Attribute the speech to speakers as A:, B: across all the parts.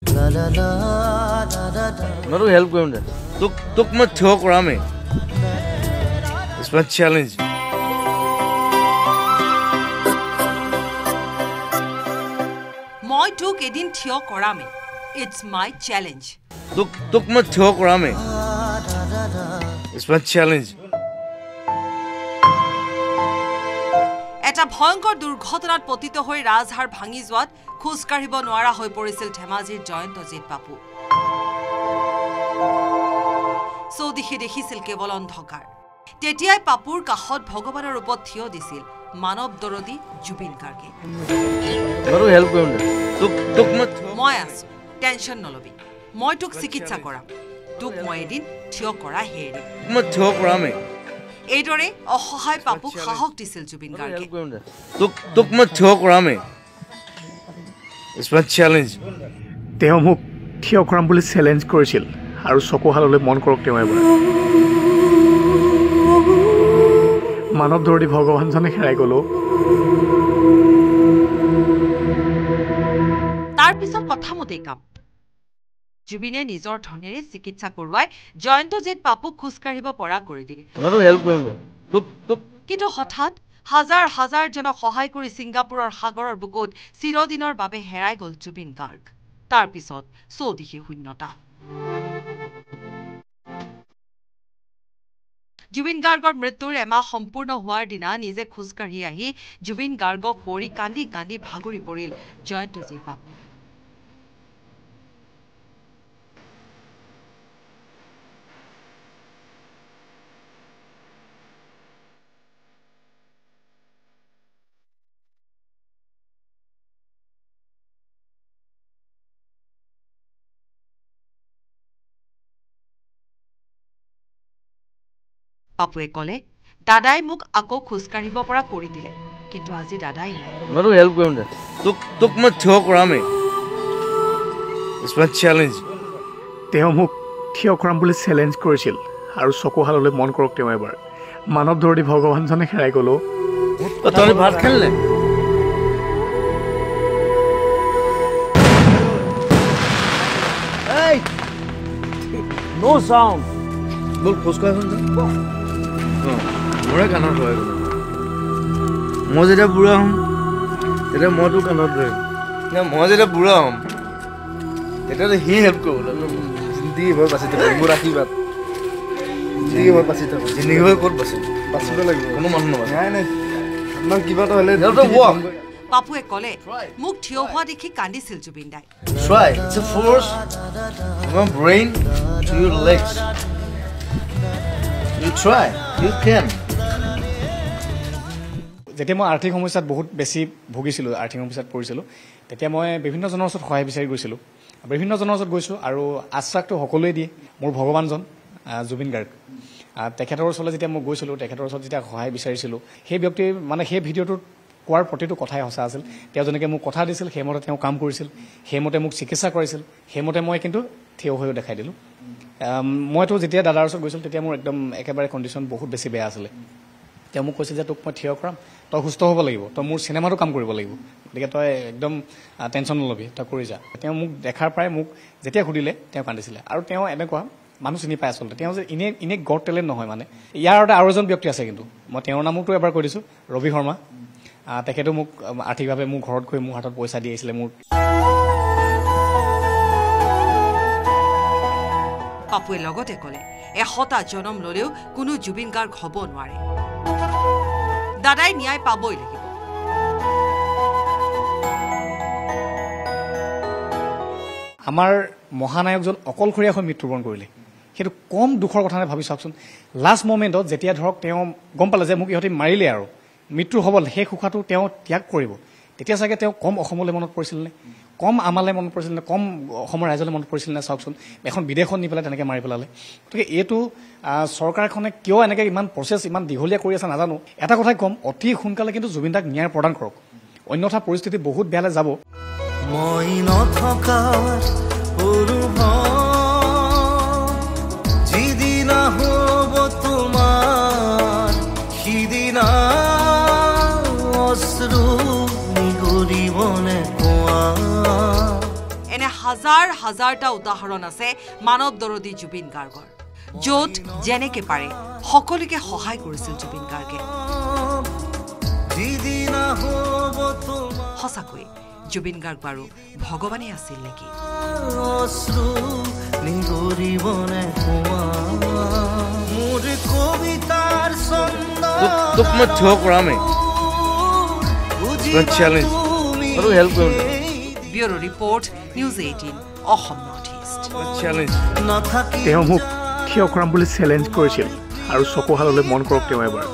A: मैं तो हेल्प करूँगा तुक मैं थ्यो करामे इसमें चैलेंज
B: মই তোক এদিন থিয় কৰামে ইটস মাই চ্যালেঞ্জ
A: तुक मैं थ्यो करामे इसमें चैलेंज
B: এটা ভয়ংকৰ দুৰ্ঘটনাত পতিত হৈ ৰাজহাড় ভাঙি যোৱাত খোজ কাঢ়িব নোৱাৰা হৈ পৰিছিল ধেমাজিৰ জয়ন্তজিৎ বাপু সৌদিখে দেখিছিল কেৱল অন্ধকাৰ তেতিয়াই পাপুৰ কাষত ভগৱানৰ ৰূপত থিয় দিছিল মানৱ দৰদী জুবিন গাৰ্গে
A: मैं तो हेल्प करूँगा तुक मैं
B: মই আছো টেনশন নলবি মই তোক চিকিৎসা কৰাম তোক মই এদিন থিয় কৰা হেৰি
A: मैं थ्यो करामे
B: এইদৰে অসহায় পাপুক সাহস দিছিল জুবিন গাৰ্গে
A: हेल्प करूँगा तुक मैं थ्यो करामे इसमें चैलेंज
C: তেওঁ মোক থিয় কৰাম বুলি চেলেঞ্জ কৰিছিল আৰু চকুহাললৈ মন কৰক তেওঁ এবাৰ মানৱ দৰদী ভগৱানজনে হেৰাই গ'লো
B: তাৰ পিছত কথামতেই কাম জুবিনে নিজৰ ধনেৰে চিকিৎসা কৰোৱাই জয়ন্তজিৎ পাপুক খোজ কাঢ়িব পৰা কৰি দিলে
A: मैं तो हेल्प करूँगा तुक
B: কিন্তু হঠাৎ হাজাৰ হাজাৰ জনক সহায় কৰি ছিংগাপুৰৰ সাগৰৰ বুকুত চিৰদিনৰ বাবে হেৰাই গ'ল জুবিন গাৰ্গ তাৰ পিছত চৌদিশে শূন্যতা জুবিন গাৰ্গৰ মৃত্যুৰ এমাহ সম্পূৰ্ণ হোৱাৰ দিনা নিজে খোজকাঢ়ি আহি জুবিন গাৰ্গক পৰি কান্দি কান্দি ভাগৰি পৰিল জয়ন্তজিৎ বাপু পাপুৱে ক'লে দাদাই মোক আকৌ খোজকাঢ়িব পৰা কৰি দিলে কিন্তু আজি দাদাই নাই
A: मैं तो हेल्प करूँगा तुक मैं थ्यो करामे इसमें चैलेंज
C: তেওঁ মোক থিয় কৰাম বুলি চেলেঞ্জ কৰিছিল আৰু চকুহাললৈ মন কৰক তেওঁ এবাৰ মানৱ দৰদী ভগৱানজনে হেৰাই গ'লো
A: तोरे भात खेलने नो साउंड बोल खुशका मोरे कानत হয় মই যেতিয়া বুঢ়া হম তেতিয়া মইতো কাণত ধৰিম না মই যেতিয়া বুঢ়া হম তেতিয়াতো সি হেল্প কৰিব জিন্দগী ভৰ বাচি থাকিব মোৰ আশীৰ্বাদ জিন্দগী ভৰ বাচি থাকিব জিন্দগী ভৰ ক'ত বাচিব লাগিব কোনো মানুহ নহয় নাই নাই আমাৰ কিবা এটা হ'লে
B: পাপুৱে ক'লে মোক থিয় হোৱা দেখি কান্দিছিল জুবিন দাই
A: try it's a force from brain to your legs you try you can
C: যেতিয়া মই আৰ্থিক সমস্যাত বহুত বেছি ভুগিছিলোঁ আৰ্থিক সমস্যাত পৰিছিলোঁ তেতিয়া মই বিভিন্নজনৰ ওচৰত সহায় বিচাৰি গৈছিলোঁ বিভিন্নজনৰ ওচৰত গৈছোঁ আৰু আশ্বাসটো সকলোৱে দিয়ে মোৰ ভগৱানজন জুবিন গাৰ্গ তেখেতৰ ওচৰলৈ যেতিয়া মই গৈছিলোঁ তেখেতৰ ওচৰত যেতিয়া সহায় বিচাৰিছিলোঁ সেই ব্যক্তি মানে সেই ভিডিঅ'টোত কোৱাৰ প্ৰতিটো কথাই সঁচা আছিল তেওঁ যেনেকৈ মোক কথা দিছিল সেইমতে তেওঁ কাম কৰিছিল সেইমতে মোক চিকিৎসা কৰিছিল সেইমতে মই কিন্তু থিয় হৈও দেখাই দিলোঁ মইতো যেতিয়া দাদাৰ ওচৰত গৈছিলোঁ তেতিয়া মোৰ একদম একেবাৰে কণ্ডিশ্যন বহুত বেছি বেয়া আছিলে তেওঁ মোক কৈছিল যে তোক মই থিয় কৰাম তই সুস্থ হ'ব লাগিব তই মোৰ চিনেমাটো কাম কৰিব লাগিব গতিকে তই একদম টেনশ্যন নল'বি তই কৰি যা তেওঁ মোক দেখাৰ পৰাই মোক যেতিয়া সুধিলে তেওঁ কান্দিছিলে আৰু তেওঁ এনেকুৱা মানুহ চিনি পাই আচলতে তেওঁ যে ইনে গড টেলেণ্ট নহয় মানে ইয়াৰ আৰু এজন ব্যক্তি আছে কিন্তু মই তেওঁৰ নামতো এবাৰ কৈ দিছোঁ ৰবি শৰ্মা তেখেতো মোক আৰ্থিকভাৱে মোৰ ঘৰত গৈ মোৰ হাতত পইচা দি আহিছিলে মোৰ
B: পাপুৱে লগতে ক'লে 100টা জনম ল'লেও কোনো জুবিন গাৰ্গ হ'ব নোৱাৰে দাদাই ন্যায় পাবই লাগিব
C: আমাৰ মহানায়কজন অকলশৰীয়াকৈ মৃত্যুবৰণ কৰিলে সেইটো কম দুখৰ কথা নাই ভাবি চাওকচোন লাষ্ট মমেণ্টত যেতিয়া ধৰক তেওঁ গম পালে যে মোক ইহঁতে মাৰিলে আৰু মৃত্যু হ'ব সেই সুখাটো তেওঁ ত্যাগ কৰিব তেতিয়া চাগে তেওঁ কম অসমলৈ মনত পৰিছিল নে কম আমালৈ মনত পৰিছিল নে কম অসমৰ ৰাইজলৈ মনত পৰিছিল নে চাওকচোন এখন বিদেশত নি পেলাই তেনেকৈ মাৰি পেলালে গতিকে এইটো চৰকাৰখনে কিয় এনেকৈ ইমান প্ৰচেছ ইমান দীঘলীয়া কৰি আছে নাজানো এটা কথাই কম অতি সোনকালে কিন্তু জুবিন দাক ন্যায় প্ৰদান কৰক অন্যথা পৰিস্থিতি বহুত বেয়ালৈ যাব
D: মই নথকাৰ যিদিনা হ'ব তোমাৰ সিদিনা অশ্ৰু নিগৰিবনে কোৱা
B: এনে হাজাৰ হাজাৰটা উদাহৰণ আছে মানৱ দৰদী জুবিন গাৰ্গৰ য'ত যেনেকে পাৰে সকলোকে সহায় কৰিছিল জুবিন গাৰ্গে সঁচাকৈ জুবিন গাৰ্গ বাৰু ভগৱানে আছিল নেকি
A: তোক মই থিয় কৰামেই চেলেঞ্জ আৰু হেল্প কৰিম
B: bureau report news 18 Assam north east
A: challenge
C: তেওঁ মোক থিয় কৰাম বুলি চেলেঞ্জ কৰিছিল আৰু চকুহাললৈ মন কৰক তেওঁ এবাৰ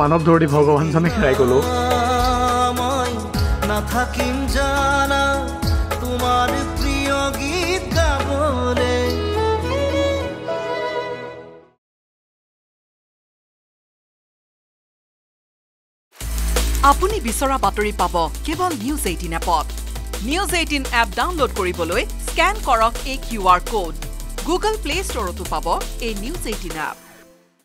C: মানৱ দৰদী ভগৱানজনে হেৰাই গ'লো
D: নাথাকিম জানা তোমাৰ প্ৰিয় গীত গাবলে
B: আপুনি বিচৰা বাতৰি পাব কেৱল নিউজ 18 এপত নিউজ 18 এপ ডাউনলোড কৰিবলৈ স্ক্যান কৰক এই QR কোড গুগল প্লে ষ্টৰতো পাব এই নিউজ 18 এপ